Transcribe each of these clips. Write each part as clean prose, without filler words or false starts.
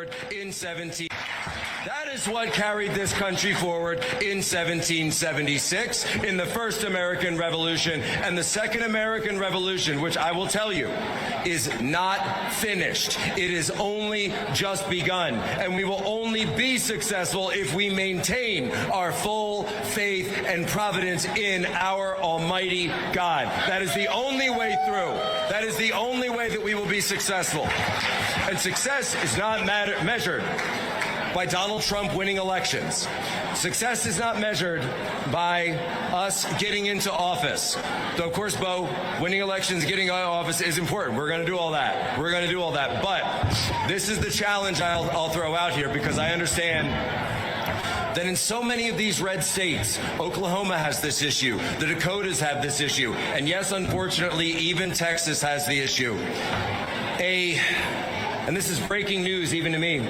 forward in 17. That is what carried this country forward in 1776 in the first American Revolution. And the second American Revolution, which I will tell you, is not finished. It is only just begun. And we will only be successful if we maintain our full faith and providence in our Almighty God. That is the only way through. That is the only way that we will be successful. And success is not measured by Donald Trump winning elections. Success is not measured by us getting into office. So, of course, Bo, winning elections, getting out of office is important. We're going to do all that. We're going to do all that. But this is the challenge I'll throw out here, because I understand that in so many of these red states, Oklahoma has this issue, the Dakotas have this issue, and yes, unfortunately, even Texas has the issue. And this is breaking news even to me,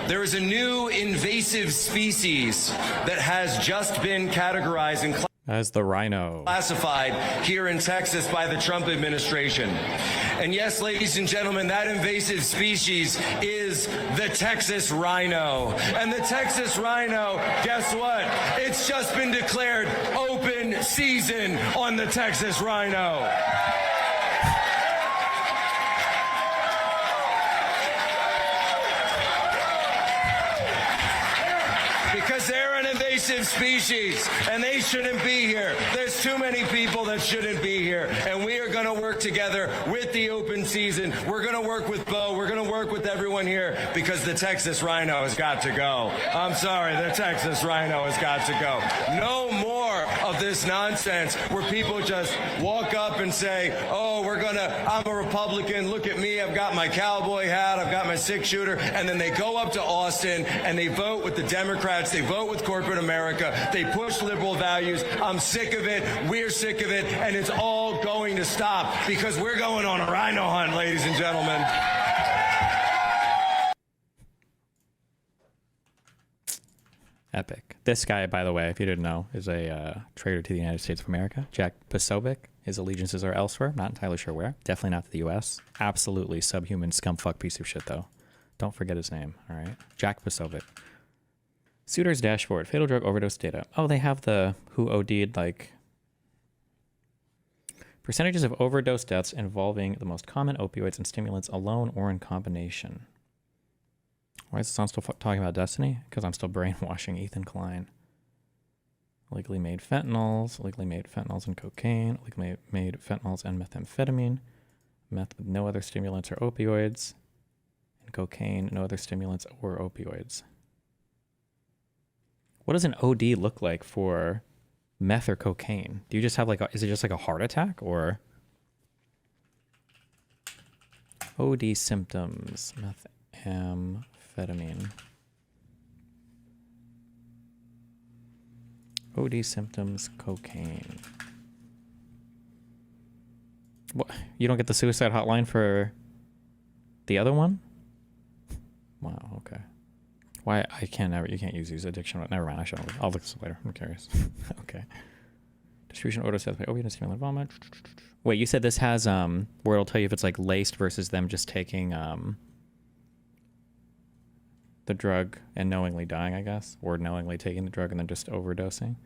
there is a new invasive species that has just been categorized and as the rhino, classified here in Texas by the Trump administration. And yes, ladies and gentlemen, that invasive species is the Texas rhino. And the Texas rhino, guess what? It's just been declared open season on the Texas rhino. Because they're an invasive species, and they shouldn't be here. There's too many people that shouldn't be here, and we are going to work together with the open season. We're going to work with Bo. We're going to work with everyone here, because the Texas rhino has got to go. I'm sorry, the Texas rhino has got to go. No more of this nonsense where people just walk up and say, oh, I'm a Republican, look at me, I've got my cowboy hat, I've got my six-shooter, and then they go up to Austin and they vote with the Democrats, they vote with corporate America, they push liberal values. I'm sick of it, we're sick of it, and it's all going to stop, because we're going on a rhino hunt, ladies and gentlemen. Epic. This guy, by the way, if you didn't know, is a traitor to the United States of America. Jack Posobiec. His allegiances are elsewhere. Not entirely sure where. Definitely not to the U.S. Absolutely subhuman scumfuck piece of shit, though. Don't forget his name, all right? Jack Posobiec. Suitor's dashboard. Fatal drug overdose data. Oh, they have the who OD'd, like... Percentages of overdose deaths involving the most common opioids and stimulants alone or in combination. Why is the song still talking about Destiny? Because I'm still brainwashing Ethan Klein. Illegally made fentanyls and cocaine, illegally made fentanyls and methamphetamine, meth with no other stimulants or opioids, and cocaine, no other stimulants or opioids. What does an OD look like for meth or cocaine? Do you just have is it just like a heart attack, or? OD symptoms, methamphetamine. OD symptoms, cocaine. What? You don't get the suicide hotline for the other one? Wow, okay. Why you can't use these addiction. Never mind, I'll look this up later. I'm curious. Okay. Distribution order set by opiate and stimulant vomit. Wait, you said this has where it'll tell you if it's like laced versus them just taking the drug and knowingly dying, I guess, or knowingly taking the drug and then just overdosing.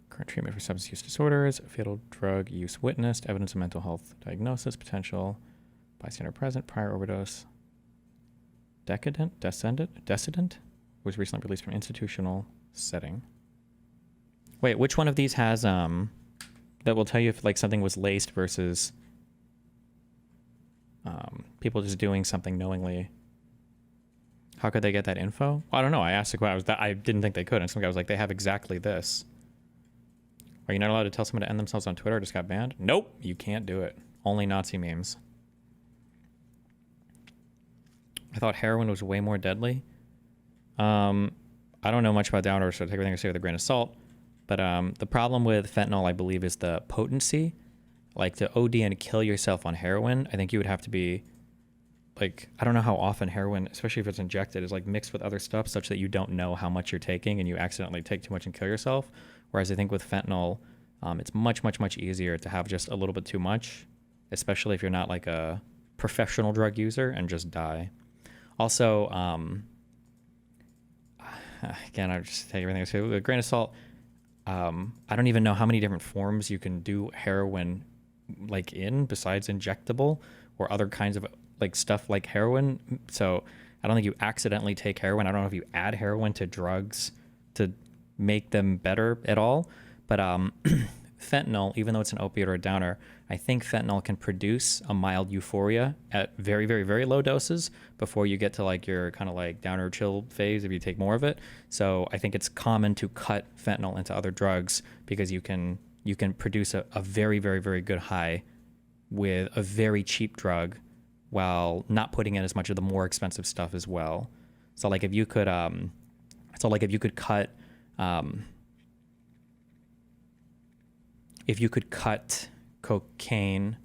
Current treatment for substance use disorders, fatal drug use witnessed, evidence of mental health diagnosis, potential bystander present, prior overdose. Decedent was recently released from institutional setting. Wait, which one of these has that will tell you if like something was laced versus people just doing something knowingly? How could they get that info? I don't know. I asked the question. I didn't think they could. And some guy was like, they have exactly this. Are you not allowed to tell someone to end themselves on Twitter? Just got banned? Nope. You can't do it. Only Nazi memes. I thought heroin was way more deadly. I don't know much about downers, so take everything I say with a grain of salt. But the problem with fentanyl, I believe, is the potency. Like to OD and kill yourself on heroin, I think you would have to be... like, I don't know how often heroin, especially if it's injected, is like mixed with other stuff such that you don't know how much you're taking and you accidentally take too much and kill yourself. Whereas I think with fentanyl, it's much, much, much easier to have just a little bit too much, especially if you're not like a professional drug user and just die. Also, again, I just take everything with a grain of salt. I don't even know how many different forms you can do heroin like in besides injectable or other kinds of like stuff like heroin. So I don't think you accidentally take heroin. I don't know if you add heroin to drugs to make them better at all. But fentanyl, even though it's an opioid or a downer, I think fentanyl can produce a mild euphoria at very, very, very low doses before you get to like your kind of like downer chill phase if you take more of it. So I think it's common to cut fentanyl into other drugs because you can produce a very, very, very good high with a very cheap drug while not putting in as much of the more expensive stuff as well. So like if you could cut cocaine,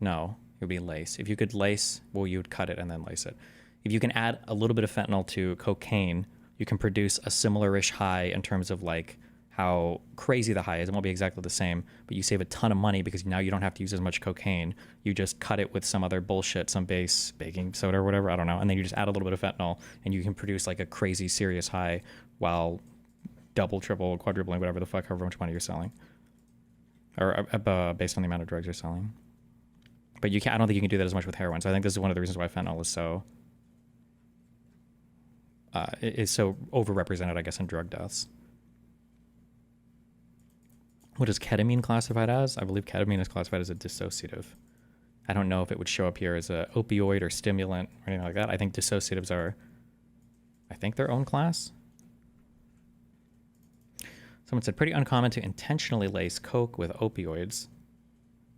no, it would be lace. If you could lace, well, you would cut it and then lace it. If you can add a little bit of fentanyl to cocaine, you can produce a similar-ish high in terms of like how crazy the high is. It won't be exactly the same, but you save a ton of money because now you don't have to use as much cocaine. You just cut it with some other bullshit, some base baking soda or whatever, I don't know, and then you just add a little bit of fentanyl and you can produce like a crazy serious high while double, triple, quadrupling, whatever the fuck, however much money you're selling. Or based on the amount of drugs you're selling. But you can't, I don't think you can do that as much with heroin. So I think this is one of the reasons why fentanyl is so overrepresented, I guess, in drug deaths. What is ketamine classified as? I believe ketamine is classified as a dissociative. I don't know if it would show up here as a opioid or stimulant or anything like that. I think dissociatives are, I think, their own class. Someone said, pretty uncommon to intentionally lace coke with opioids.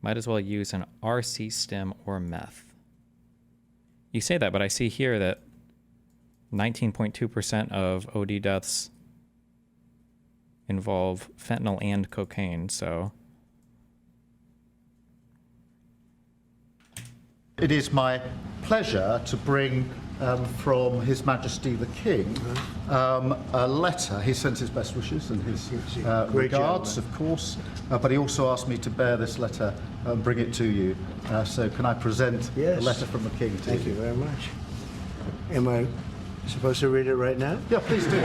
Might as well use an RC stim or meth. You say that, but I see here that 19.2% of OD deaths involve fentanyl and cocaine, so. It is my pleasure to bring from His Majesty the King a letter. He sends his best wishes and his regards, of course, but he also asked me to bear this letter and bring it to you. So can I present the letter from the King to you? Thank you very much. Am I supposed to read it right now? Yeah, please do.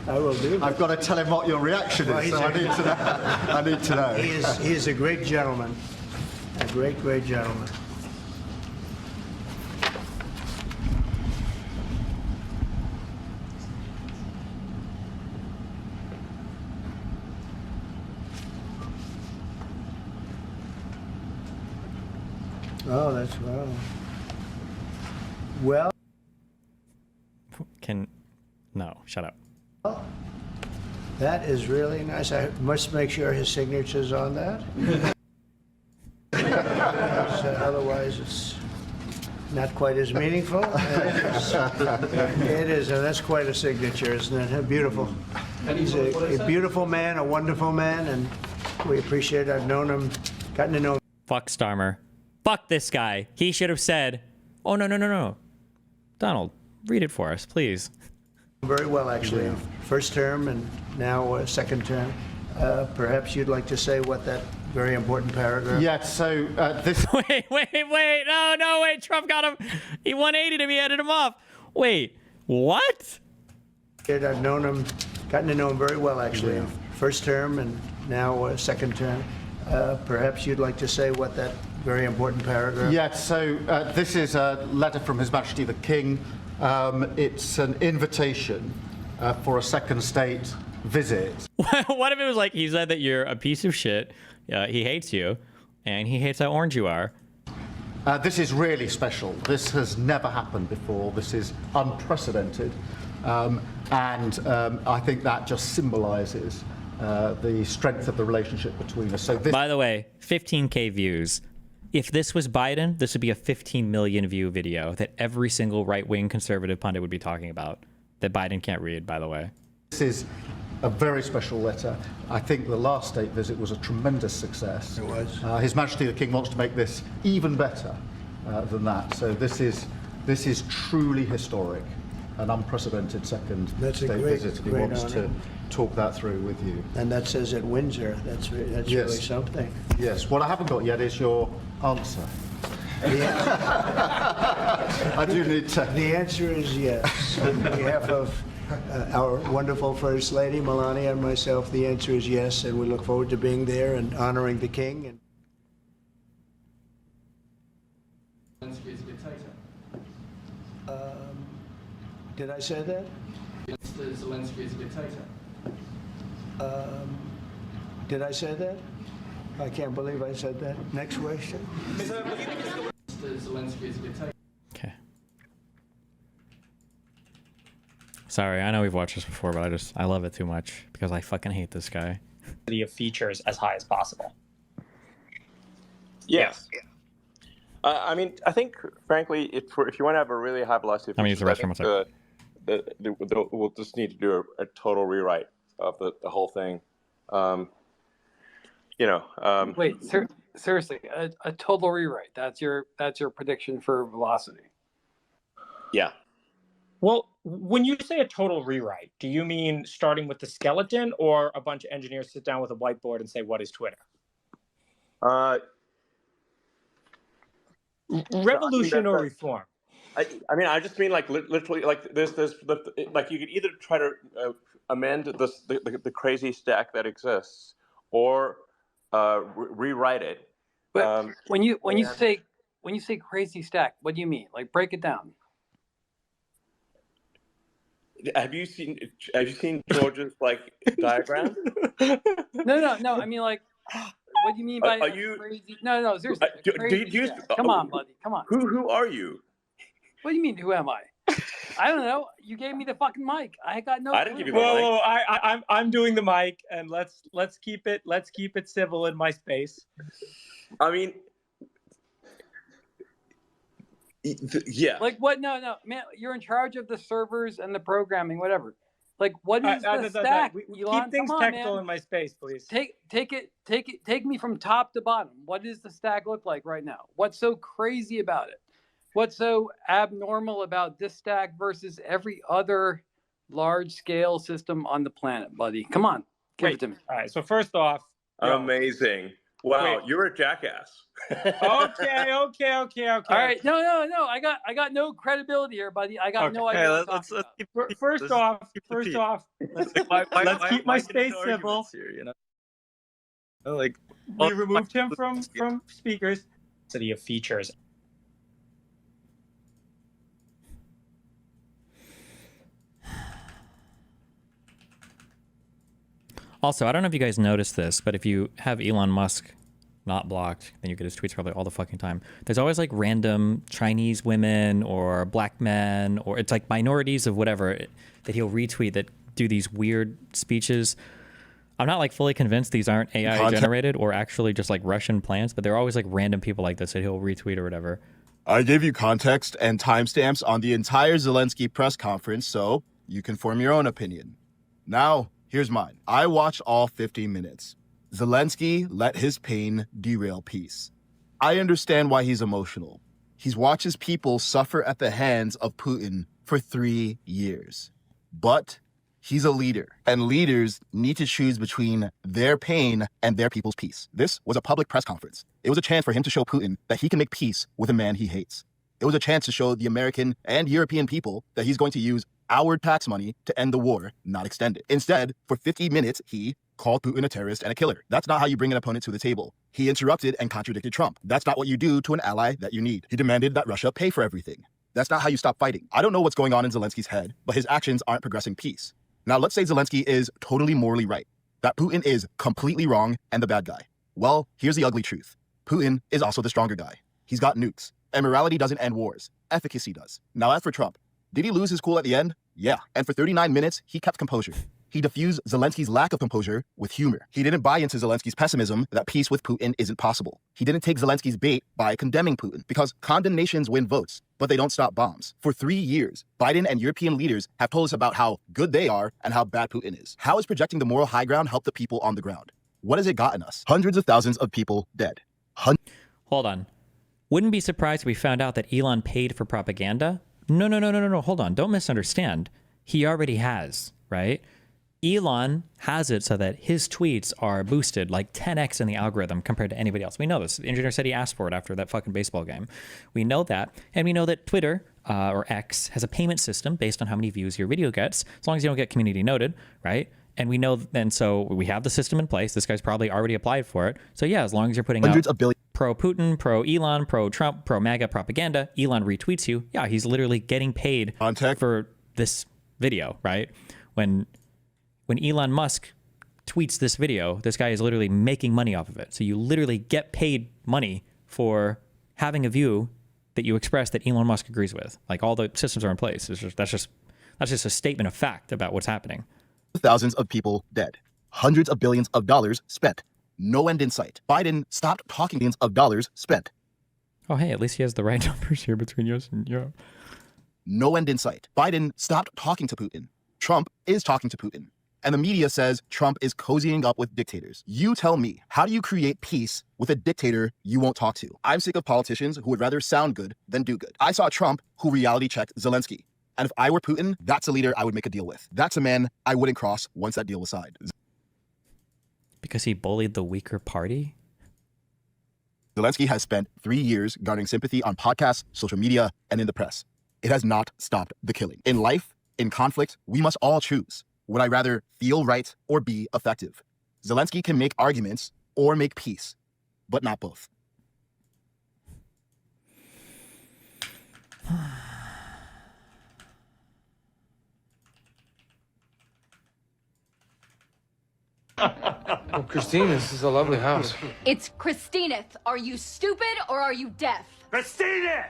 I will do. I've got to tell him what your reaction is, so I need to know. I need to know. He is a great gentleman, a great, great gentleman. Oh, that's well. No, shut up. That is really nice. I must make sure his signature's on that. Otherwise, it's not quite as meaningful. It is, and that's quite a signature, isn't it? Beautiful. He's a beautiful man, a wonderful man, and we appreciate it. I've known him, gotten to know him. Fuck Starmer. Fuck this guy. He should have said, oh, no. Donald, read it for us, please. Very well, actually. Yeah. First term and now second term. Perhaps you'd like to say what that very important paragraph. Yeah, so this. Wait. No, wait. Trump got him. He 180'd him. He headed him off. Wait, what? I've known him, gotten to know him very well, actually. Yeah. First term and now second term. Perhaps you'd like to say what that very important paragraph. Yeah, so this is a letter from His Majesty the King. It's an invitation for a second state visit. What if it was like he said that you're a piece of shit, he hates you, and he hates how orange you are? This is really special. This has never happened before. This is unprecedented. And I think that just symbolizes the strength of the relationship between us. So this. By the way, 15K views. If this was Biden, this would be a 15 million view video that every single right-wing conservative pundit would be talking about, that Biden can't read, by the way. This is a very special letter. I think the last state visit was a tremendous success. It was. His Majesty the King wants to make this even better than that. So this is truly historic. an unprecedented second That's a state great- visit. He great wants honor. to talk that through with you. And that says at Windsor. That's Yes. really something. Yes. What I haven't got yet is your answer. I do need to. The answer is yes. On behalf of our wonderful First Lady, Melania, and myself, the answer is yes, and we look forward to being there and honoring the King. And Zelenskyy is a dictator. did I say that? Mr. Zelenskyy is a dictator. Did I say that? I can't believe I said that. Next question. Mr. Zelenskyy is a dictator. Okay. Sorry, I know we've watched this before, but I love it too much because I fucking hate this guy. Of features as high as possible. Yes. I mean, I think, frankly, if you want to have a really high velocity, Let me use the restroom. we'll just need to do a total rewrite of the whole thing. Wait, seriously, a total rewrite. That's your prediction for velocity. Yeah. Well, when you say a total rewrite, do you mean starting with the skeleton, or a bunch of engineers sit down with a whiteboard and say, "What is Twitter"? Revolution or reform? I mean, I just mean like literally, like there's like you could either try to amend the crazy stack that exists, or rewrite it. But when you say crazy stack, what do you mean? Like, break it down. Have you seen George's like diagram? No. I mean, like, what do you mean by Are you- crazy? No, seriously. Crazy stack. Come on, buddy. Come on. Who are you? What do you mean? Who am I? I don't know. You gave me the fucking mic. I got no. I didn't clue. give you the mic. Whoa! I'm doing the mic, and let's keep it civil in my space. I mean, yeah. Like what? No, man. You're in charge of the servers and the programming, whatever. Like, what is the stack? Elon? Keep things Come on, technical man. in my space, please. Take me from top to bottom. What does the stack look like right now? What's so crazy about it? What's so abnormal about this stack versus every other large-scale system on the planet, buddy? Come on, give it to me. All right. So first off, Amazing. Wow, Wait. you're a jackass. okay. All right, no. I got no credibility here, buddy. I got no idea. What I'm talking about. First off, let's keep my space civil. Here, you know? Like, We removed him from speakers. City of features. Also, I don't know if you guys noticed this, but if you have Elon Musk not blocked, then you get his tweets probably all the fucking time. There's always like random Chinese women or black men, or it's like minorities of whatever that he'll retweet that do these weird speeches. I'm not like fully convinced these aren't AI generated or actually just like Russian plants, but they're always like random people like this that he'll retweet or whatever. I gave you context and timestamps on the entire Zelenskyy press conference, so you can form your own opinion. Now, here's mine. I watched all 50 minutes. Zelenskyy let his pain derail peace. I understand why he's emotional. He's watched his people suffer at the hands of Putin for 3 years. But he's a leader, and leaders need to choose between their pain and their people's peace. This was a public press conference. It was a chance for him to show Putin that he can make peace with a man he hates. It was a chance to show the American and European people that he's going to use our tax money to end the war, not extend it. Instead, for 50 minutes, he called Putin a terrorist and a killer. That's not how you bring an opponent to the table. He interrupted and contradicted Trump. That's not what you do to an ally that you need. He demanded that Russia pay for everything. That's not how you stop fighting. I don't know what's going on in Zelensky's head, but his actions aren't progressing peace. Now, let's say Zelenskyy is totally morally right, that Putin is completely wrong and the bad guy. Well, here's the ugly truth. Putin is also the stronger guy. He's got nukes. And morality doesn't end wars. Efficacy does. Now, as for Trump, did he lose his cool at the end? Yeah. And for 39 minutes, he kept composure. He diffused Zelensky's lack of composure with humor. He didn't buy into Zelensky's pessimism that peace with Putin isn't possible. He didn't take Zelensky's bait by condemning Putin, because condemnations win votes, but they don't stop bombs. For 3 years, Biden and European leaders have told us about how good they are and how bad Putin is. How has projecting the moral high ground helped the people on the ground? What has it gotten us? Hundreds of thousands of people dead. Hold on. Wouldn't be surprised if we found out that Elon paid for propaganda. No. Hold on. Don't misunderstand. He already has, right? Elon has it so that his tweets are boosted like 10x in the algorithm compared to anybody else. We know this. The engineer said he asked for it after that fucking baseball game. We know that. And we know that Twitter or X has a payment system based on how many views your video gets, as long as you don't get community noted, right? And we know, and so we have the system in place. This guy's probably already applied for it. So yeah, as long as you're putting hundreds out of billions. pro-Putin, pro-Elon, pro-Trump, pro-MAGA propaganda, Elon retweets you. Yeah, he's literally getting paid for this video, right? When Elon Musk tweets this video, this guy is literally making money off of it. So you literally get paid money for having a view that you express that Elon Musk agrees with. Like, all the systems are in place. That's just a statement of fact about what's happening. Thousands of people dead. Hundreds of billions of dollars spent. No end in sight. Biden stopped talking billions of dollars spent. Oh, hey, at least he has the right numbers here between US and Europe. No end in sight. Biden stopped talking to Putin. Trump is talking to Putin. And the media says Trump is cozying up with dictators. You tell me, how do you create peace with a dictator you won't talk to? I'm sick of politicians who would rather sound good than do good. I saw Trump who reality checked Zelenskyy. And if I were Putin, that's a leader I would make a deal with. That's a man I wouldn't cross once that deal was signed. Because he bullied the weaker party? Zelenskyy has spent 3 years garnering sympathy on podcasts, social media, and in the press. It has not stopped the killing. In life, in conflict, we must all choose. Would I rather feel right or be effective? Zelenskyy can make arguments or make peace, but not both. Oh, Christine, this is a lovely house. It's Christineth. Are you stupid or are you deaf? Christineth!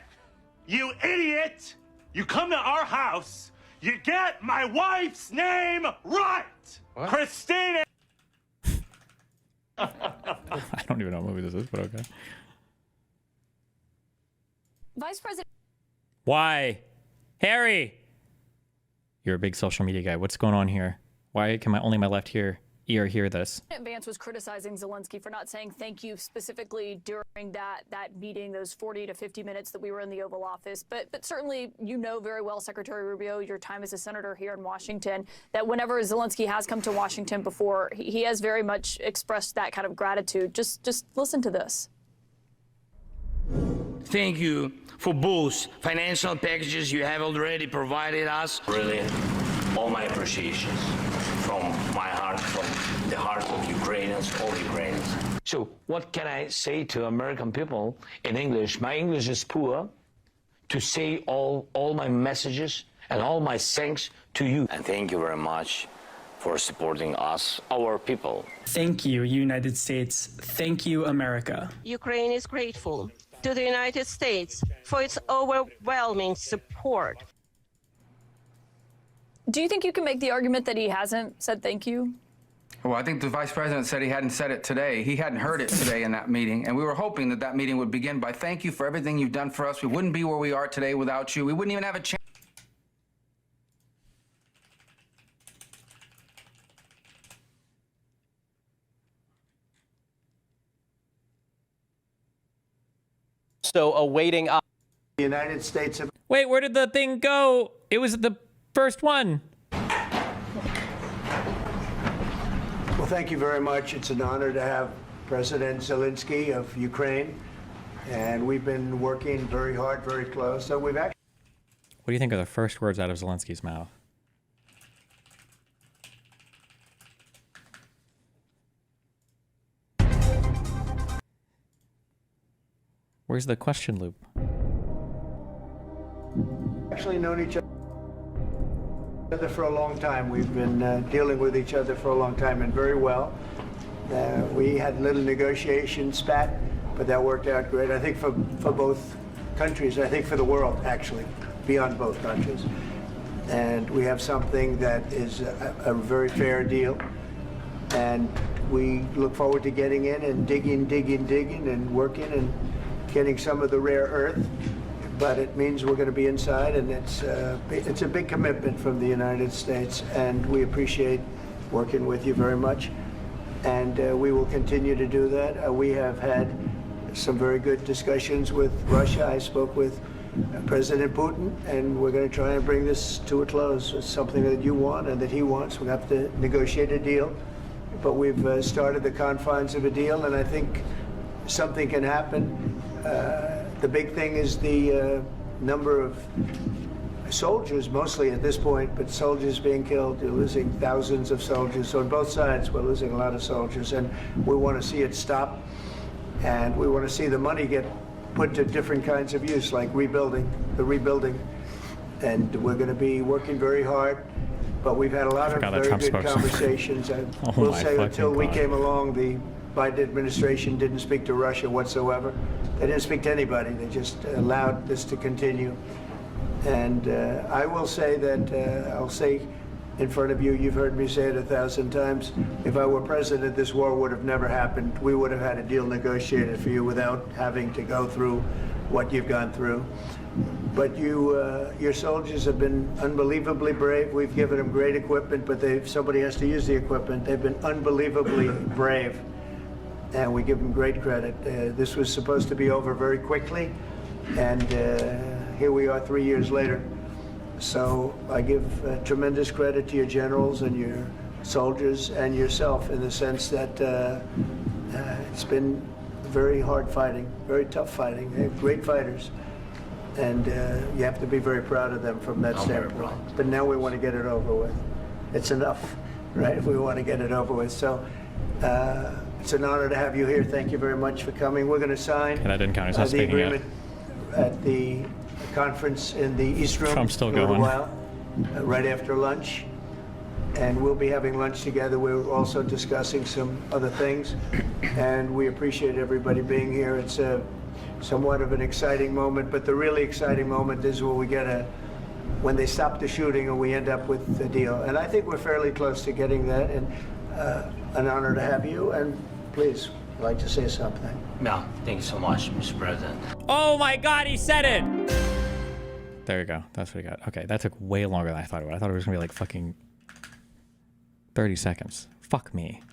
You idiot! You come to our house, you get my wife's name right! What? Christineth! I don't even know what movie this is, but okay. Vice President. Why? Harry! You're a big social media guy. What's going on here? Why can only my left ear hear this? Vance was criticizing Zelenskyy for not saying thank you specifically during that meeting, those 40 to 50 minutes that we were in the Oval Office. But certainly, you know very well, Secretary Rubio, your time as a senator here in Washington, that whenever Zelenskyy has come to Washington before, he has very much expressed that kind of gratitude. Just listen to this. Thank you for both financial packages you have already provided us. Really, all my appreciations from my heart, from the heart of Ukrainians, all Ukrainians. So what can I say to American people in English? My English is poor. To say all my messages and all my thanks to you. And thank you very much for supporting us, our people. Thank you, United States. Thank you, America. Ukraine is grateful to the United States for its overwhelming support. Do you think you can make the argument that he hasn't said thank you? Well, I think the vice president said he hadn't said it today. He hadn't heard it today in that meeting. And we were hoping that meeting would begin by thank you for everything you've done for us. We wouldn't be where we are today without you. We wouldn't even have a chance. So awaiting the United States of... Wait, where did the thing go? It was the first one. Well, thank you very much. It's an honor to have President Zelenskyy of Ukraine. And we've been working very hard, very close. So we've actually... What do you think are the first words out of Zelenskyy's mouth? Where's the question loop? Actually known each other for a long time. We've been dealing with each other for a long time and very well. We had a little negotiation spat, but that worked out great. I think for both countries, I think for the world, actually, beyond both countries. And we have something that is a very fair deal. And we look forward to getting in and digging and working and getting some of the rare earth, but it means we're going to be inside, and it's a big commitment from the United States, and we appreciate working with you very much, and we will continue to do that. We have had some very good discussions with Russia. I spoke with President Putin, and we're going to try and bring this to a close. It's something that you want and that he wants. We have to negotiate a deal, but we've started the confines of a deal, and I think something can happen. The big thing is the number of soldiers, mostly at this point, but soldiers being killed. You're losing thousands of soldiers. So on both sides, we're losing a lot of soldiers, and we want to see it stop, and we want to see the money get put to different kinds of use, like rebuilding, and we're going to be working very hard. But we've had a lot of very good conversations. I will say until we came along, the Biden administration didn't speak to Russia whatsoever. They didn't speak to anybody. They just allowed this to continue. And I will say that, I'll say in front of you, you've heard me say it 1,000 times, if I were president, this war would have never happened. We would have had a deal negotiated for you without having to go through what you've gone through. But your soldiers have been unbelievably brave. We've given them great equipment, but somebody has to use the equipment. They've been unbelievably brave, and we give them great credit. This was supposed to be over very quickly, and here we are 3 years later. So I give tremendous credit to your generals and your soldiers and yourself, in the sense that it's been very hard fighting, very tough fighting. They're great fighters, and you have to be very proud of them from that standpoint. But now we want to get it over with. It's enough, right? We want to get it over with. So it's an honor to have you here. Thank you very much for coming. We're going to sign the agreement at the conference in the East Room Trump's still in a little going. while, right after lunch. And we'll be having lunch together. We're also discussing some other things. And we appreciate everybody being here. It's somewhat of an exciting moment, but the really exciting moment is when they stop the shooting and we end up with a deal. And I think we're fairly close to getting that, and an honor to have you. And please, I'd like to say something. No, thank you so much, Mr. President. Oh my God, he said it! There you go. That's what he got. Okay, that took way longer than I thought it would. I thought it was gonna be like fucking 30 seconds. Fuck me.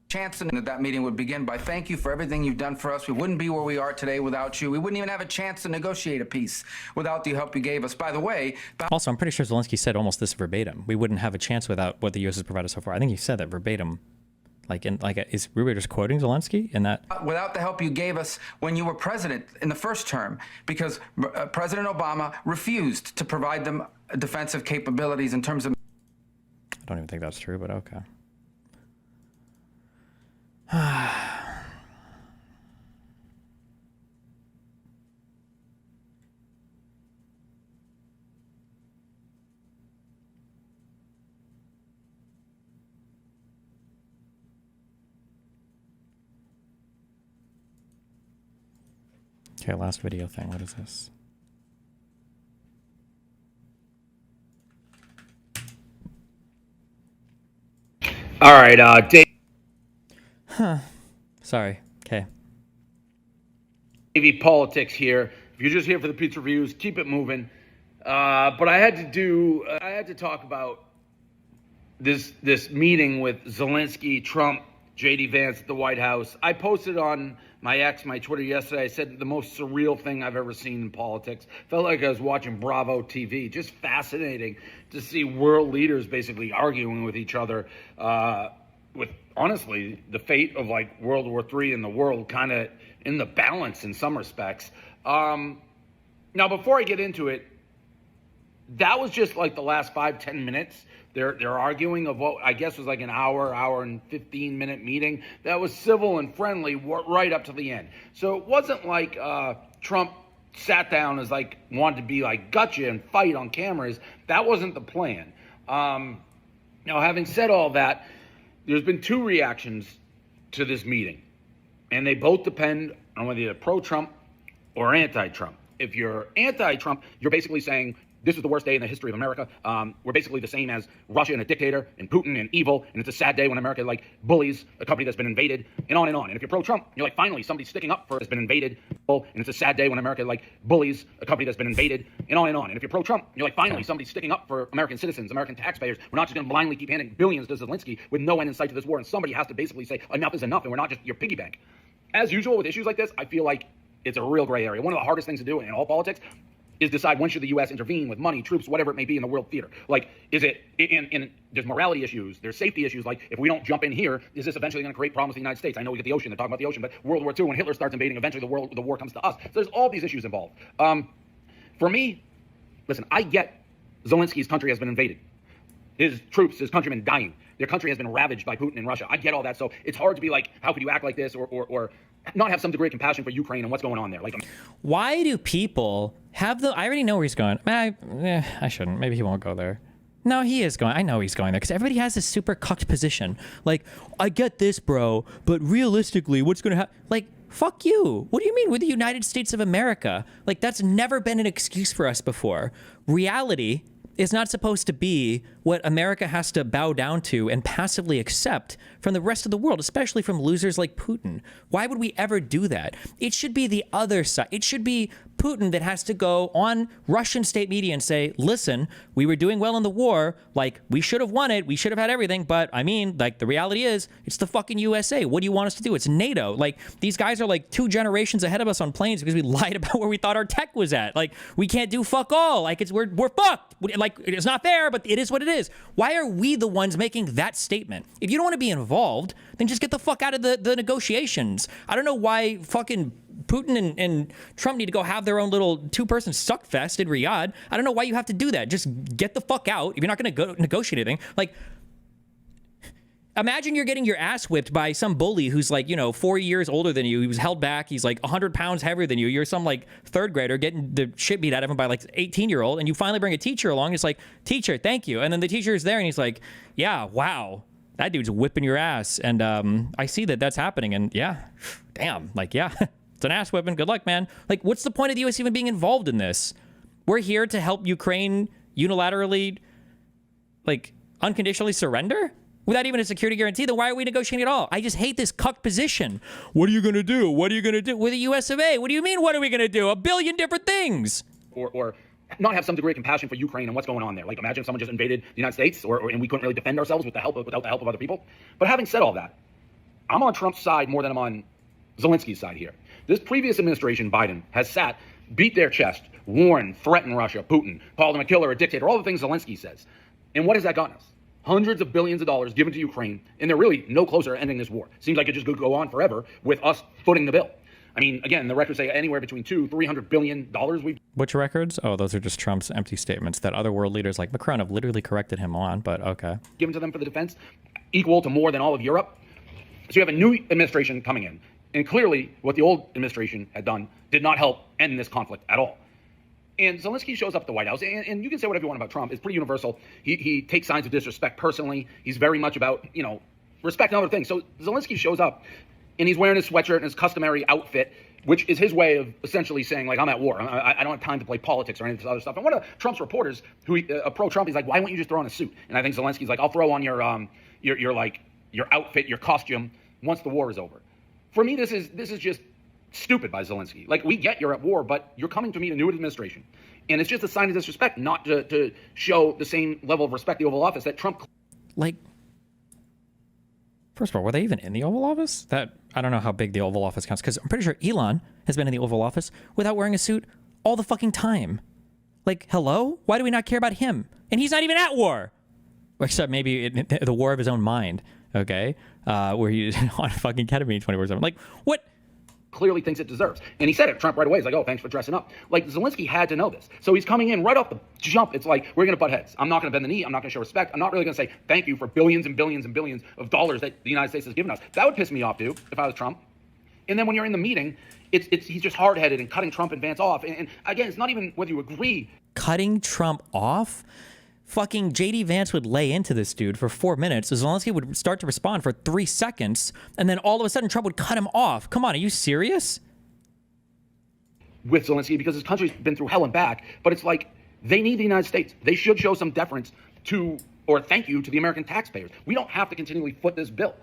Chance that meeting would begin by thank you for everything you've done for us. We wouldn't be where we are today without you. We wouldn't even have a chance to negotiate a peace without the help you gave us. By the way, also, I'm pretty sure Zelenskyy said almost this verbatim. We wouldn't have a chance without what the U.S. has provided so far. I think he said that verbatim. Is Rubio just quoting Zelenskyy in that? Without the help you gave us when you were president in the first term, because President Obama refused to provide them defensive capabilities in terms of. I don't even think that's true, but okay. Okay, last video thing. What is this? All right, Dave. Huh. Sorry. Okay. TV politics here. If you're just here for the pizza reviews, keep it moving. But I had to talk about this meeting with Zelenskyy, Trump, J.D. Vance at the White House. I posted on my Twitter yesterday. I said the most surreal thing I've ever seen in politics. Felt like I was watching Bravo TV. Just fascinating to see world leaders basically arguing with each other. With honestly the fate of like World War III in the world kind of in the balance in some respects. Now, before I get into it, that was just like the last 5-10 minutes. They're arguing of what I guess was like an hour and 15-minute meeting that was civil and friendly right up to the end. So it wasn't like Trump sat down as like wanted to be like gotcha and fight on cameras. That wasn't the plan. Now, having said all that, there's been two reactions to this meeting, and they both depend on whether you're pro-Trump or anti-Trump. If you're anti-Trump, you're basically saying this is the worst day in the history of America. We're basically the same as Russia and a dictator and Putin and evil, and it's a sad day when America like bullies a country that's been invaded, and on and on. And if you're pro-Trump, you're like, finally, somebody's sticking up for has been invaded, and it's a sad day when America like bullies a country that's been invaded, and on and on. And if you're pro-Trump, you're like, finally, somebody's sticking up for American citizens, American taxpayers. We're not just going to blindly keep handing billions to Zelenskyy with no end in sight to this war, and somebody has to basically say enough is enough, and we're not just your piggy bank. As usual with issues like this, I feel like it's a real gray area. One of the hardest things to do in all politics is decide when should the U.S. intervene with money, troops, whatever it may be in the world theater. Like, is it there's morality issues, there's safety issues. Like, if we don't jump in here, is this eventually going to create problems in the United States? I know we get the ocean, they're talking about the ocean, but World War II, when Hitler starts invading, eventually the war comes to us. So there's all these issues involved. For me, listen, I get Zelensky's country has been invaded. His troops, his countrymen dying. Their country has been ravaged by Putin and Russia. I get all that. So it's hard to be like, how could you act like this or not have some degree of compassion for Ukraine and what's going on there? Like, why do people have I already know where he's going. I shouldn't. Maybe he won't go there. No, he is going. I know he's going there because everybody has this super cucked position. Like, I get this, bro, but realistically, what's going to happen? Like, fuck you. What do you mean? We're the United States of America. Like, that's never been an excuse for us before. Reality is not supposed to be what America has to bow down to and passively accept from the rest of the world, especially from losers like Putin. Why would we ever do that? It should be the other side. It should be Putin that has to go on Russian state media and say, listen, we were doing well in the war. Like, we should have won it. We should have had everything. But I mean, like, the reality is it's the fucking USA. What do you want us to do? It's NATO. Like, these guys are like 2 generations ahead of us on planes because we lied about where we thought our tech was at. Like, we can't do fuck all. Like, we're fucked. Like, it's not fair, but it is what it is. Why are we the ones making that statement? If you don't want to be involved, then just get the fuck out of the negotiations. I don't know why fucking Putin and Trump need to go have their own little 2-person suckfest in Riyadh. I don't know why you have to do that. Just get the fuck out. If you're not going to go negotiate anything, like, imagine you're getting your ass whipped by some bully who's like, 4 years older than you. He was held back. He's like 100 pounds heavier than you. You're some like 3rd grader getting the shit beat out of him by like 18-year-old. And you finally bring a teacher along. It's like, teacher, thank you. And then the teacher is there and he's like, yeah, wow, that dude's whipping your ass. And I see that that's happening. And yeah, damn, like, yeah, it's an ass whipping. Good luck, man. Like, what's the point of the U.S. even being involved in this? We're here to help Ukraine unilaterally, like, unconditionally surrender? Without even a security guarantee, then why are we negotiating at all? I just hate this cuck position. What are you going to do? What are you going to do? With the US of A, what do you mean, what are we going to do? 1 billion different things. Or not have some degree of compassion for Ukraine and what's going on there. Like, imagine if someone just invaded the United States and we couldn't really defend ourselves without the help of other people. But having said all that, I'm on Trump's side more than I'm on Zelensky's side here. This previous administration, Biden, has beat their chest, warned, threatened Russia, Putin, called him a killer, a dictator, all the things Zelensky says. And what has that gotten us? Hundreds of billions of dollars given to Ukraine, and they're really no closer to ending this war. Seems like it just could go on forever with us footing the bill. I mean, again, the records say anywhere between $200-300 billion we've... Which records? Oh, those are just Trump's empty statements that other world leaders like Macron have literally corrected him on, but okay. Given to them for the defense, equal to more than all of Europe. So you have a new administration coming in, and clearly what the old administration had done did not help end this conflict at all. And Zelensky shows up at the White House, and you can say whatever you want about Trump. It's pretty universal. He takes signs of disrespect personally. He's very much about, respect and other things. So Zelensky shows up, and he's wearing his sweatshirt and his customary outfit, which is his way of essentially saying, like, I'm at war. I don't have time to play politics or any of this other stuff. And one of Trump's reporters, a pro-Trump, he's like, why won't you just throw on a suit? And I think Zelensky's like, I'll throw on your outfit, your costume once the war is over. For me, this is just stupid by Zelensky. Like, we get you're at war, but you're coming to meet a new administration. And it's just a sign of disrespect not to show the same level of respect the Oval Office that Trump... Like, first of all, were they even in the Oval Office? I don't know how big the Oval Office counts, because I'm pretty sure Elon has been in the Oval Office without wearing a suit all the fucking time. Like, hello? Why do we not care about him? And he's not even at war. Except maybe the war of his own mind, okay? Where he's on fucking ketamine 24/7. Like, what... clearly thinks it deserves. And he said it, Trump, right away. He's like, oh, thanks for dressing up. Like, Zelensky had to know this. So he's coming in right off the jump. It's like, we're going to butt heads. I'm not going to bend the knee. I'm not going to show respect. I'm not really going to say thank you for billions and billions and billions of dollars that the United States has given us. That would piss me off, too, if I was Trump. And then when you're in the meeting, he's just hard-headed and cutting Trump and Vance off. And again, it's not even whether you agree. Cutting Trump off? Fucking J.D. Vance would lay into this dude for 4 minutes. Zelensky would start to respond for 3 seconds. And then all of a sudden, Trump would cut him off. Come on, are you serious? With Zelensky, because his country's been through hell and back, but it's like, they need the United States. They should show some deference to, or thank you to the American taxpayers. We don't have to continually foot this bill.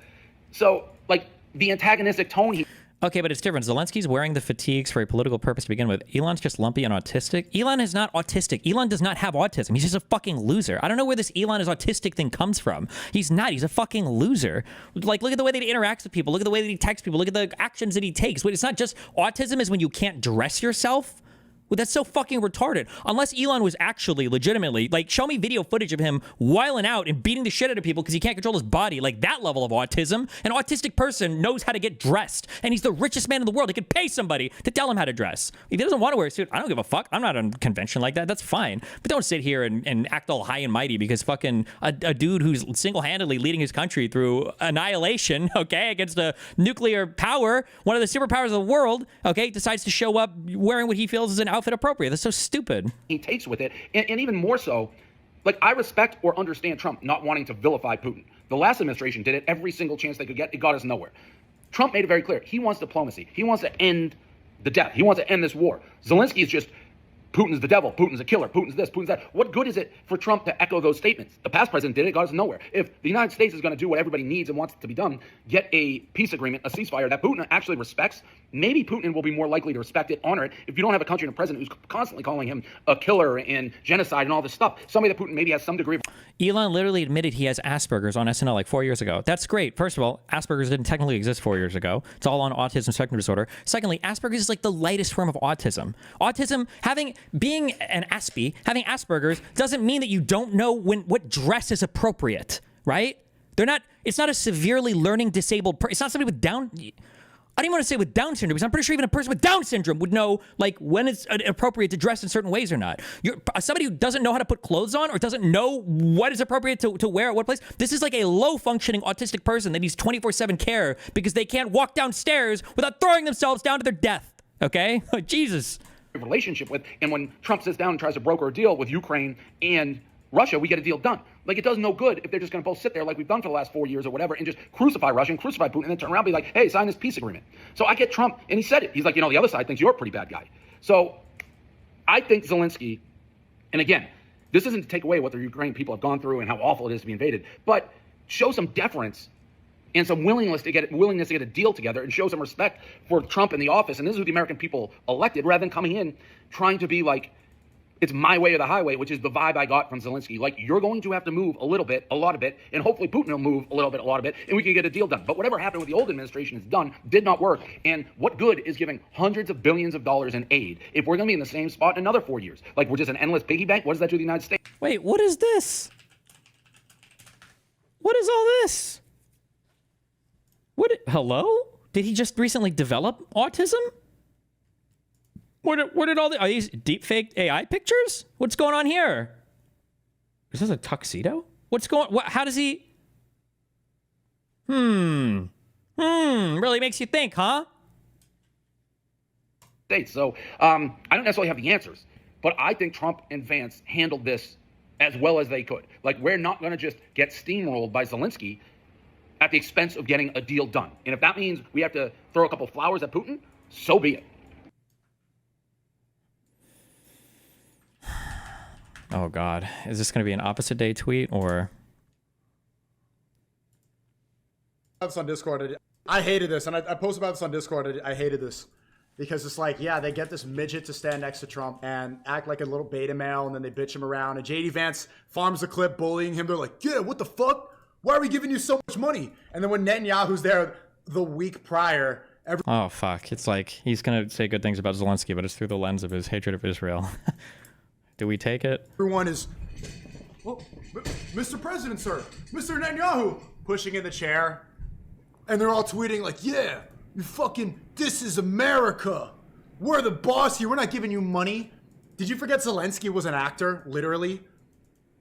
So, like, the antagonistic tone Okay, but it's different. Zelensky's wearing the fatigues for a political purpose to begin with. Elon's just lumpy and autistic. Elon is not autistic. Elon does not have autism. He's just a fucking loser. I don't know where this Elon is autistic thing comes from. He's not. He's a fucking loser. Like, look at the way that he interacts with people. Look at the way that he texts people. Look at the actions that he takes. It's not just autism is when you can't dress yourself. Well, that's so fucking retarded. Unless Elon was actually legitimately, like, show me video footage of him wiling out and beating the shit out of people because he can't control his body. Like, that level of autism. An autistic person knows how to get dressed, and he's the richest man in the world. He could pay somebody to tell him how to dress. If he doesn't want to wear a suit, I don't give a fuck. I'm not on convention like that. That's fine. But don't sit here and act all high and mighty because fucking a dude who's single-handedly leading his country through annihilation, okay, against a nuclear power, one of the superpowers of the world, okay, decides to show up wearing what he feels is an outfit appropriate. That's so stupid. He takes with it, and even more so, like, I respect or understand Trump not wanting to vilify Putin. The last administration did it every single chance they could get. It got us nowhere. Trump made it very clear. He wants diplomacy. He wants to end the death. He wants to end this war. Zelenskyy is just, Putin's the devil. Putin's a killer. Putin's this. Putin's that. What good is it for Trump to echo those statements? The past president did it. It got us nowhere. If the United States is going to do what everybody needs and wants it to be done, get a peace agreement, a ceasefire that Putin actually respects, maybe Putin will be more likely to respect it, honor it, if you don't have a country and a president who's constantly calling him a killer and genocide and all this stuff. Somebody that Putin maybe has some degree of... Elon literally admitted he has Asperger's on SNL like 4 years ago. That's great. First of all, Asperger's didn't technically exist 4 years ago. It's all on autism spectrum disorder. Secondly, Asperger's is like the lightest form of autism. Autism, being an Aspie, having Asperger's doesn't mean that you don't know what dress is appropriate, right? It's not a severely learning disabled person. It's not somebody with Down... I don't even want to say with Down syndrome because I'm pretty sure even a person with Down syndrome would know like when it's appropriate to dress in certain ways or not. Somebody who doesn't know how to put clothes on or doesn't know what is appropriate to wear at what place. This is like a low functioning autistic person that needs 24/7 care because they can't walk downstairs without throwing themselves down to their death. Okay? Jesus. Relationship with, and when Trump sits down and tries to broker a deal with Ukraine and Russia, we get a deal done. Like, it does no good if they're just going to both sit there like we've done for the last 4 years or whatever and just crucify Russia and crucify Putin and then turn around and be like, hey, sign this peace agreement. So I get Trump, and he said it. He's like, the other side thinks you're a pretty bad guy. So I think Zelenskyy, and again, this isn't to take away what the Ukrainian people have gone through and how awful it is to be invaded, but show some deference and some willingness to get a deal together and show some respect for Trump in the office. And this is who the American people elected, rather than coming in trying to be like, it's my way or the highway, which is the vibe I got from Zelenskyy. Like, you're going to have to move a little bit, a lot of it, and hopefully Putin will move a little bit, a lot of it, and we can get a deal done. But whatever happened with the old administration is done, did not work. And what good is giving hundreds of billions of dollars in aid if we're going to be in the same spot in another 4 years? Like, we're just an endless piggy bank? What does that do to the United States? Wait, what is this? What is all this? Hello? Did he just recently develop autism? Where did all are these deep fake AI pictures? What's going on here? Is this a tuxedo? How does he? Really makes you think, huh? So I don't necessarily have the answers, but I think Trump and Vance handled this as well as they could. Like, we're not going to just get steamrolled by Zelenskyy at the expense of getting a deal done. And if that means we have to throw a couple flowers at Putin, so be it. Oh, God. Is this going to be an opposite day tweet or? This on Discord. I hated this, and I posted about this on Discord. I hated this because it's like, yeah, they get this midget to stand next to Trump and act like a little beta male, and then they bitch him around. And JD Vance farms the clip bullying him. They're like, yeah, what the fuck? Why are we giving you so much money? And then when Netanyahu's there the week prior, oh, fuck. It's like he's going to say good things about Zelenskyy, but it's through the lens of his hatred of Israel. Do we take it? Everyone is, well, Mr. President, sir, Mr. Netanyahu, pushing in the chair. And they're all tweeting like, yeah, you fucking, this is America. We're the boss here. We're not giving you money. Did you forget Zelenskyy was an actor, literally?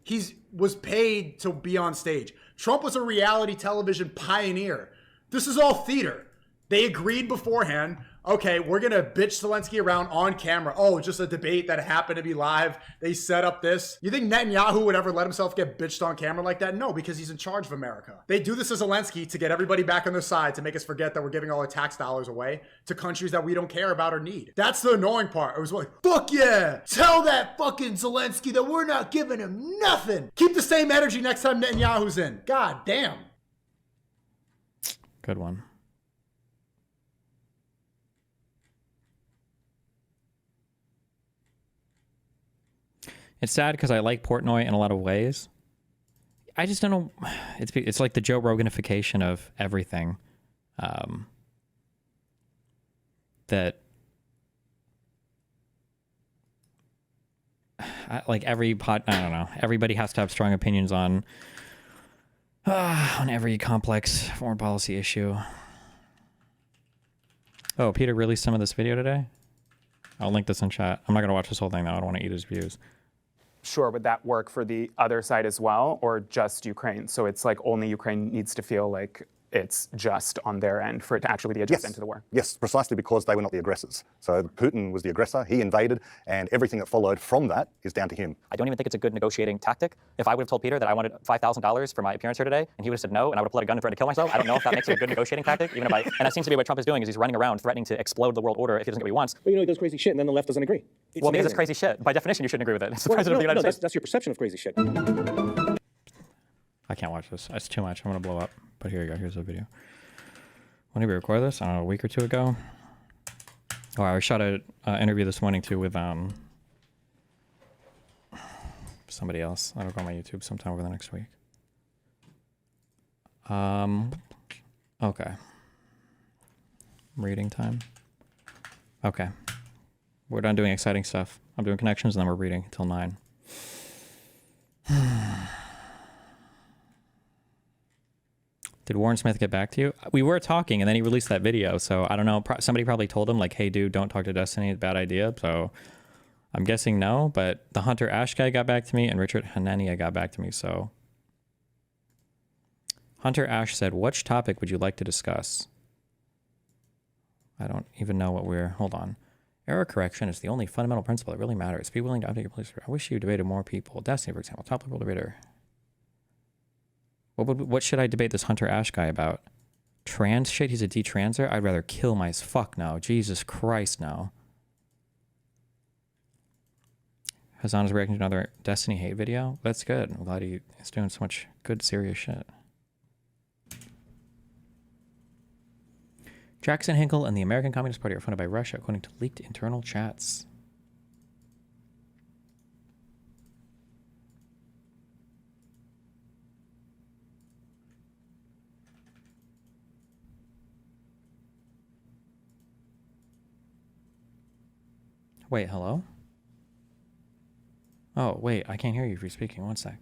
He was paid to be on stage. Trump was a reality television pioneer. This is all theater. They agreed beforehand, okay, we're going to bitch Zelenskyy around on camera. Oh, just a debate that happened to be live. They set up this. You think Netanyahu would ever let himself get bitched on camera like that? No, because he's in charge of America. They do this to Zelenskyy to get everybody back on their side, to make us forget that we're giving all our tax dollars away to countries that we don't care about or need. That's the annoying part. It was like, fuck yeah, tell that fucking Zelenskyy that we're not giving him nothing. Keep the same energy next time Netanyahu's in. God damn. Good one. It's sad because I like Portnoy in a lot of ways. I just don't know. It's like the Joe Roganification of everything. That like I don't know. Everybody has to have strong opinions on every complex foreign policy issue. Oh, Peter released some of this video today. I'll link this in chat. I'm not gonna watch this whole thing though. I don't want to eat his views. Sure, would that work for the other side as well, or just Ukraine? So it's like only Ukraine needs to feel like it's just on their end for it to actually be a just end to the war? Yes, precisely because they were not the aggressors. So Putin was the aggressor, he invaded, and everything that followed from that is down to him. I don't even think it's a good negotiating tactic. If I would have told Peter that I wanted $5,000 for my appearance here today, and he would have said no, and I would have pulled out a gun and tried to kill myself, I don't know if that makes it a good negotiating tactic, even if and that seems to be what Trump is doing, is he's running around threatening to explode the world order if he doesn't get what he wants. Well, he does crazy shit, and then the left doesn't agree. Well, because it's crazy shit. By definition, you shouldn't agree with it. It's the president of the United States. That's your perception of crazy shit. I can't watch this. It's too much. I'm gonna blow up. But here you go. Here's the video. When did we record this? I don't know, a week or two ago. Oh, I shot an interview this morning too with somebody else. That'll go on my YouTube sometime over the next week. Okay. Reading time. Okay. We're done doing exciting stuff. I'm doing connections and then we're reading until 9. Did Warren Smith get back to you? We were talking and then he released that video. So I don't know. Somebody probably told him like, hey dude, don't talk to Destiny. It's a bad idea. So I'm guessing no, but the Hunter Ash guy got back to me and Richard Hanania got back to me. So Hunter Ash said, which topic would you like to discuss? I don't even know what hold on. Error correction is the only fundamental principle that really matters. Be willing to update your police. I wish you debated more people. Destiny, for example, top liberal debater. What should I debate this Hunter Ash guy about? Trans shit? He's a detranser? I'd rather kill my fuck now. Jesus Christ, no. Hazan is reacting to another Destiny hate video. That's good. I'm glad he's doing so much good, serious shit. Jackson Hinkle and the American Communist Party are funded by Russia, according to leaked internal chats. Wait, hello? Oh, wait, I can't hear you if you're speaking. One sec.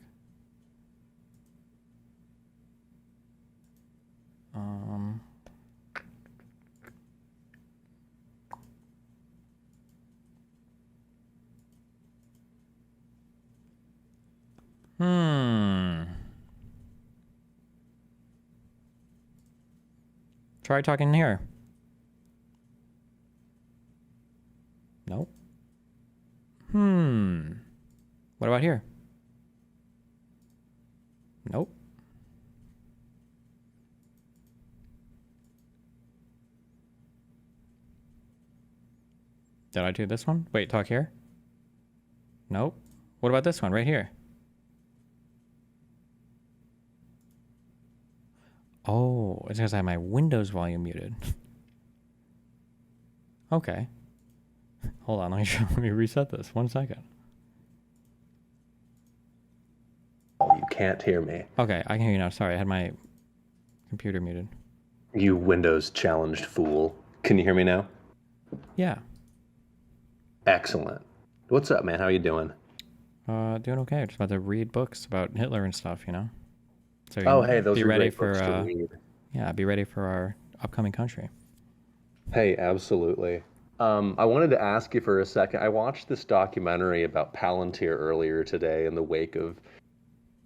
Try talking here. Nope. What about here? Nope. Did I do this one? Wait, talk here? Nope. What about this one right here? Oh, it's because I have my Windows volume muted. Okay. Hold on, let me reset this. 1 second. You can't hear me. Okay, I can hear you now. Sorry, I had my computer muted. You Windows challenged fool. Can you hear me now? Yeah. Excellent. What's up, man? How you doing? Doing okay. Just about to read books about Hitler and stuff, you know? So hey, those are great books to read. Yeah, be ready for our upcoming country. Hey, absolutely. I wanted to ask you for a second. I watched this documentary about Palantir earlier today in the wake of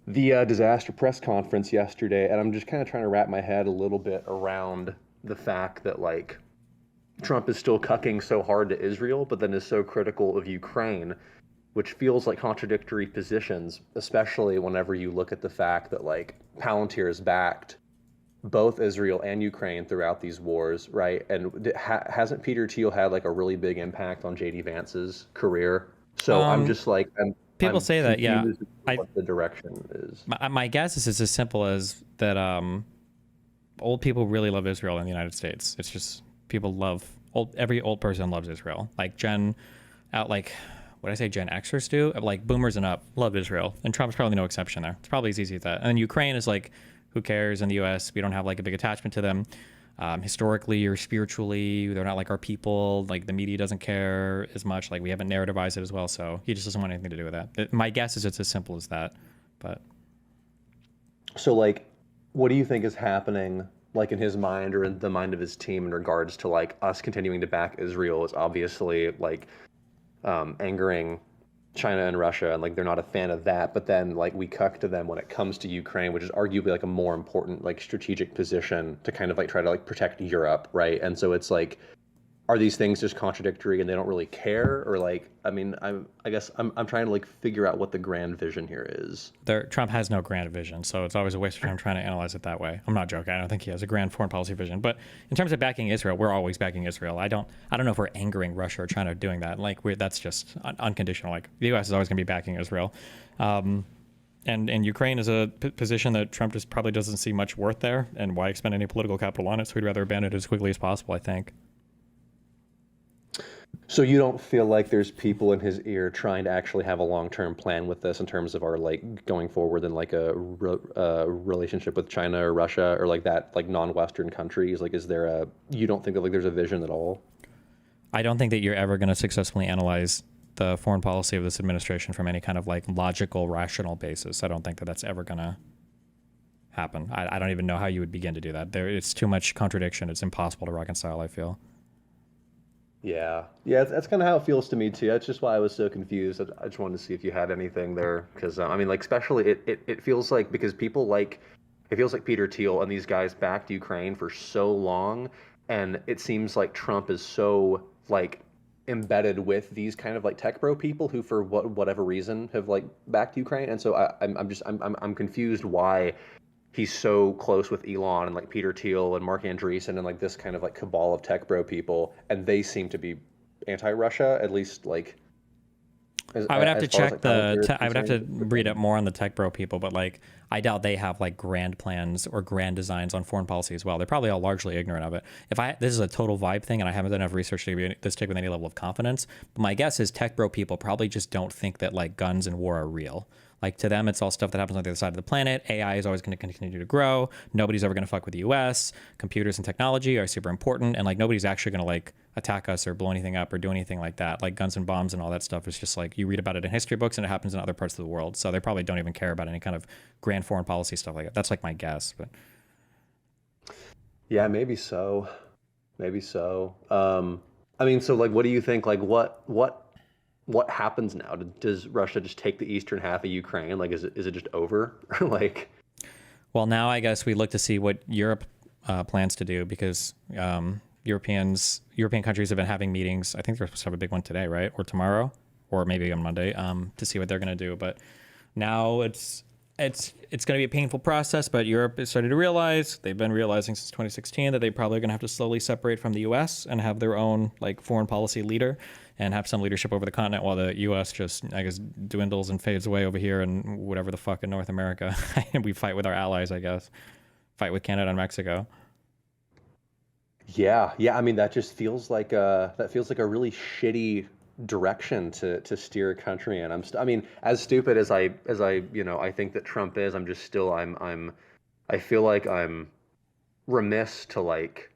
the disaster press conference yesterday, and I'm just kind of trying to wrap my head a little bit around the fact that, like, Trump is still cucking so hard to Israel, but then is so critical of Ukraine, which feels like contradictory positions, especially whenever you look at the fact that, like, Palantir has backed both Israel and Ukraine throughout these wars, right? And hasn't Peter Thiel had, like, a really big impact on J.D. Vance's career? So I'm just like, people say that, yeah. What the direction is. My guess is it's as simple as that old people really love Israel in the United States. It's just people love, every old person loves Israel. Like Jen, what did I say, Gen Xers do? Like boomers and up love Israel, and Trump's probably no exception there. It's probably as easy as that. And Ukraine is like, who cares? In the U.S., we don't have like a big attachment to them. Historically or spiritually, they're not like our people. Like the media doesn't care as much. Like we haven't narrativized it as well, so he just doesn't want anything to do with that. My guess is it's as simple as that. But so, like, what do you think is happening, like in his mind or in the mind of his team, in regards to like us continuing to back Israel is obviously like angering China and Russia, and like they're not a fan of that, but then like we cuck to them when it comes to Ukraine, which is arguably like a more important like strategic position to kind of like try to like protect Europe, right? And so it's like, are these things just contradictory and they don't really care? Or like, I mean, I guess I'm trying to like figure out what the grand vision here is. Trump has no grand vision, so it's always a waste of time trying to analyze it that way. I'm not joking. I don't think he has a grand foreign policy vision. But in terms of backing Israel, we're always backing Israel. I don't know if we're angering Russia or China doing that. Like that's just unconditional. Like the U.S. is always going to be backing Israel. And Ukraine is a position that Trump just probably doesn't see much worth there, and why expend any political capital on it, so he'd rather abandon it as quickly as possible, I think. So you don't feel like there's people in his ear trying to actually have a long-term plan with this in terms of our like going forward in like a relationship with China or Russia or like that, like non-Western countries? Like, you don't think that like there's a vision at all? I don't think that you're ever going to successfully analyze the foreign policy of this administration from any kind of like logical, rational basis. I don't think that that's ever going to happen. I don't even know how you would begin to do that. It's too much contradiction. It's impossible to reconcile, I feel. Yeah, that's kind of how it feels to me too. That's just why I was so confused. I just wanted to see if you had anything there, because I mean, like, especially it feels like, because people like, it feels like Peter Thiel and these guys backed Ukraine for so long, and it seems like Trump is so like embedded with these kind of like tech bro people who, for whatever reason, have like backed Ukraine, and so I'm confused why he's so close with Elon and like Peter Thiel and Mark Andreessen and like this kind of like cabal of tech bro people, and they seem to be anti-Russia, at least like. I would have to check I would have to read up more on the tech bro people, but like I doubt they have like grand plans or grand designs on foreign policy as well. They're probably all largely ignorant of it. This is a total vibe thing, and I haven't done enough research to give this take with any level of confidence. But my guess is tech bro people probably just don't think that like guns and war are real. Like to them, it's all stuff that happens on the other side of the planet. AI is always going to continue to grow. Nobody's ever going to fuck with the U.S. Computers and technology are super important, and like nobody's actually going to like attack us or blow anything up or do anything like that. Like guns and bombs and all that stuff is just like you read about it in history books, and it happens in other parts of the world. So they probably don't even care about any kind of grand foreign policy stuff like that. That's like my guess, but yeah, maybe so. I mean, so like, what do you think? Like, what happens now? Does Russia just take the eastern half of Ukraine? Like, is it just over? Like, well, now I guess we look to see what Europe plans to do, because European countries have been having meetings. I think they're supposed to have a big one today, right? Or tomorrow, or maybe on Monday, to see what they're going to do. But now it's going to be a painful process, but Europe is starting to realize, they've been realizing since 2016, that they probably are going to have to slowly separate from the U.S. and have their own like foreign policy leader and have some leadership over the continent, while the U.S. just, I guess, dwindles and fades away over here and whatever the fuck in North America. And we fight with our allies, I guess. Fight with Canada and Mexico. Yeah. I mean, that just feels like a really shitty direction to steer a country in. I mean, as stupid as I I think that Trump is, I feel like I'm remiss to like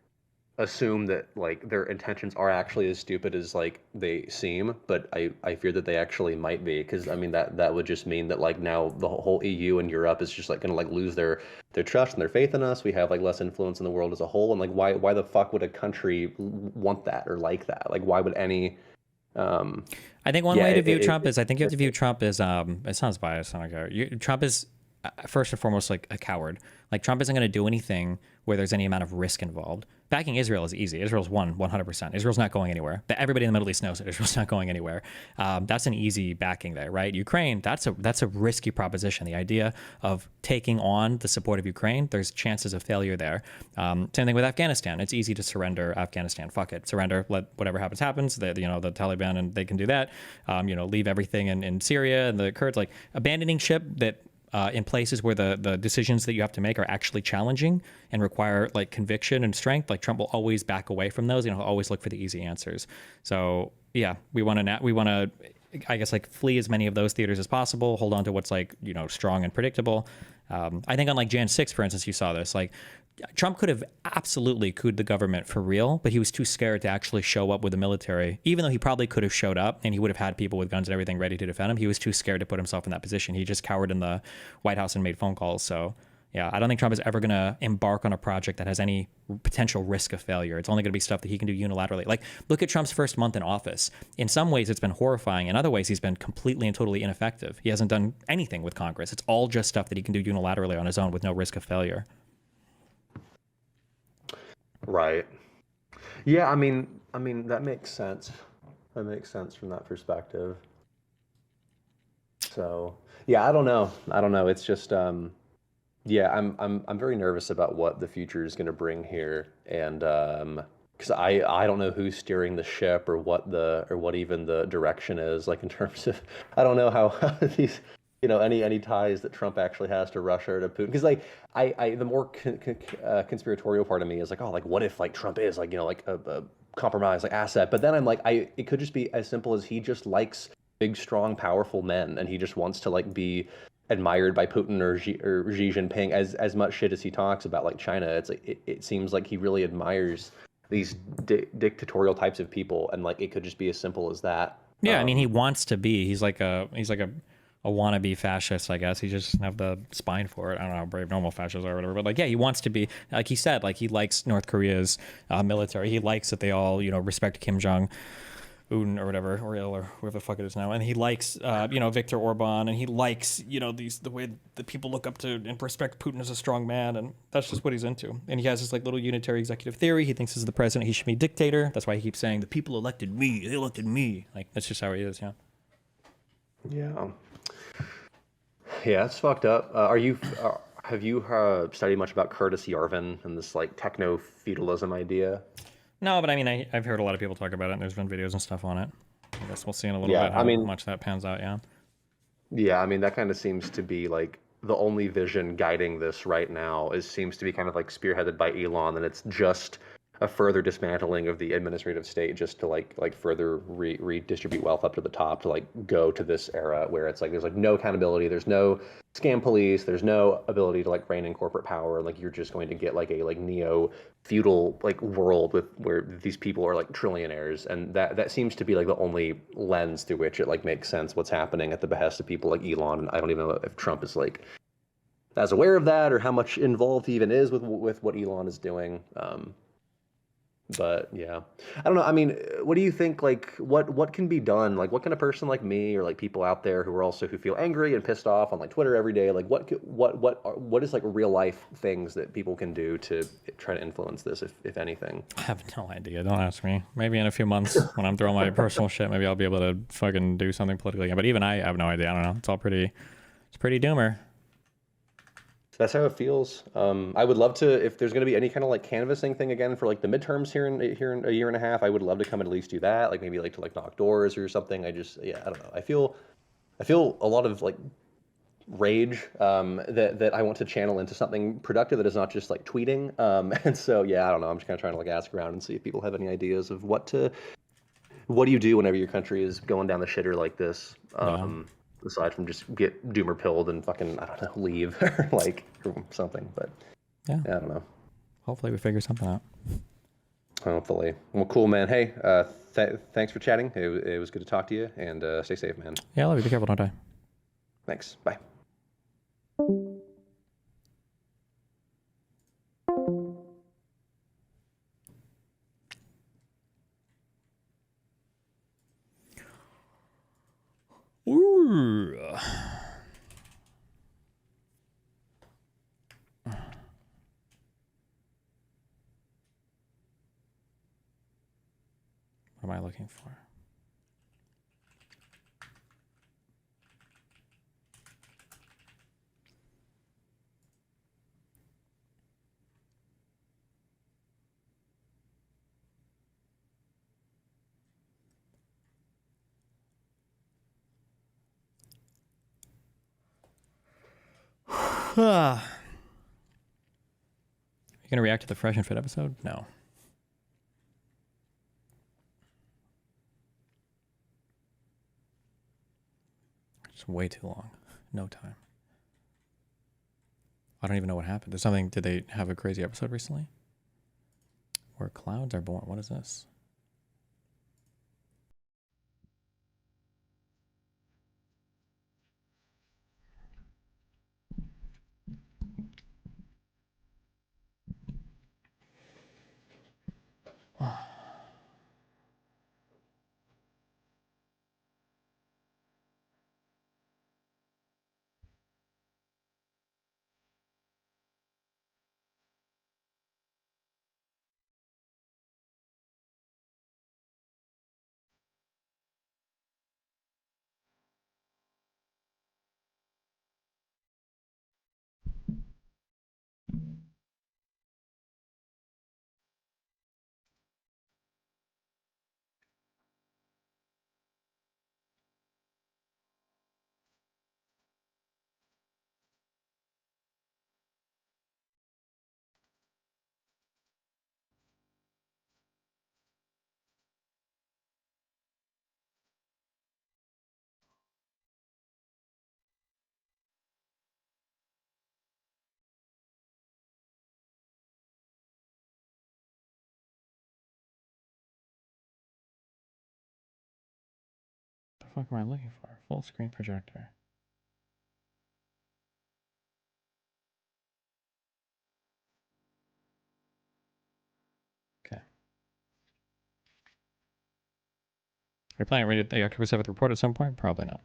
assume that like their intentions are actually as stupid as like they seem, but I fear that they actually might be, because I mean that would just mean that like now the whole EU and Europe is just like gonna like lose their trust and their faith in us. We have like less influence in the world as a whole, and like why the fuck would a country want that or like that? Like why would any I think one way to view Trump is, I think you have to view Trump as it sounds biased, I don't care. Trump is first and foremost like a coward. Like Trump isn't going to do anything where there's any amount of risk involved. Backing Israel is easy. Israel's won 100%. Israel's not going anywhere. Everybody in the Middle East knows that Israel's not going anywhere. That's an easy backing there, right? Ukraine, that's a risky proposition. The idea of taking on the support of Ukraine, there's chances of failure there. Same thing with Afghanistan. It's easy to surrender Afghanistan. Fuck it, surrender. Let whatever happens. The Taliban, and they can do that. Leave everything in Syria and the Kurds. Like abandoning ship that. In places where the decisions that you have to make are actually challenging and require like conviction and strength, like Trump will always back away from those. He'll always look for the easy answers. So yeah, we want to I guess like flee as many of those theaters as possible, hold on to what's like, you know, strong and predictable. I think on like Jan 6, for instance, you saw this. Like Trump could have absolutely couped the government for real, but he was too scared to actually show up with the military, even though he probably could have showed up and he would have had people with guns and everything ready to defend him. He was too scared to put himself in that position. He just cowered in the White House and made phone calls. So yeah, I don't think Trump is ever going to embark on a project that has any potential risk of failure. It's only going to be stuff that he can do unilaterally. Like, look at Trump's first month in office. In some ways, it's been horrifying. In other ways, he's been completely and totally ineffective. He hasn't done anything with Congress. It's all just stuff that he can do unilaterally on his own with no risk of failure. Right. Yeah, I mean that makes sense. That makes sense from that perspective. So, yeah, I don't know. It's just yeah, I'm very nervous about what the future is going to bring here, and because I don't know who's steering the ship or what even the direction is, like in terms of I don't know how these, you know, any ties that Trump actually has to Russia or to Putin, because like I the more conspiratorial part of me is like, oh, like what if like Trump is like, you know, like a compromised like asset, but then I'm like it could just be as simple as he just likes big, strong, powerful men, and he just wants to like be admired by Putin or Xi Jinping as much shit as he talks about like China. It's like it seems like he really admires these dictatorial types of people, and like it could just be as simple as that. Yeah, I mean, he wants to be. He's like a wannabe fascist, I guess. He just doesn't have the spine for it. I don't know how brave normal fascists are or whatever, but like, yeah, he wants to be. Like he said, like he likes North Korea's military. He likes that they all, you know, respect Kim Jong Un or whatever, or whoever the fuck it is now, and he likes, you know, Viktor Orban, and he likes, you know, the way that people look up to and respect Putin as a strong man, and that's just what he's into. And he has this like little unitary executive theory. He thinks as the president he should be dictator. That's why he keeps saying the people elected me. They elected me. Like that's just how he is. Yeah. Yeah. Yeah, it's fucked up. Have you studied much about Curtis Yarvin and this like techno feudalism idea? No, but I mean, I've heard a lot of people talk about it, and there's been videos and stuff on it. I guess we'll see in a little bit how much that pans out, yeah. Yeah, I mean, that kind of seems to be like the only vision guiding this right now seems to be kind of like spearheaded by Elon, and it's just a further dismantling of the administrative state just to like further redistribute wealth up to the top to like go to this era where it's like there's like no accountability, there's no scam police, there's no ability to like rein in corporate power, like you're just going to get like a like neo feudal like world where these people are like trillionaires, and that seems to be like the only lens through which it like makes sense what's happening at the behest of people like Elon. And I don't even know if Trump is like as aware of that or how much involved he even is with what Elon is doing. But yeah, I don't know. I mean, what do you think? Like, what can be done? Like, what can a person like me or like people out there who feel angry and pissed off on like Twitter every day? Like, what is like real life things that people can do to try to influence this, if anything? I have no idea. Don't ask me. Maybe in a few months when I'm throwing my personal shit, maybe I'll be able to fucking do something politically. But even I have no idea. I don't know. It's pretty doomer. That's how it feels. I would love to, if there's going to be any kind of like canvassing thing again for like the midterms here in a year and a half, I would love to come and at least do that. Like maybe like to like knock doors or something. I don't know. I feel a lot of like rage that I want to channel into something productive that is not just like tweeting. And so yeah, I don't know. I'm just kind of trying to like ask around and see if people have any ideas of what do you do whenever your country is going down the shitter like this. Aside from just get doomer pilled and fucking, I don't know, leave or like or something. But yeah, I don't know. Hopefully we figure something out. Hopefully. Well, cool, man. Hey, thanks for chatting. It was good to talk to you, and stay safe, man. Yeah, I love you. Be careful. Don't die. Thanks. Bye. Ooh. What am I looking for? You gonna react to the Fresh and Fit episode? No. It's way too long. No time. I don't even know what happened. There's something. Did they have a crazy episode recently? Where clouds are born. What is this? What the fuck am I looking for? Full screen projector. Okay. Are you planning to read the October 7th report at some point? Probably not.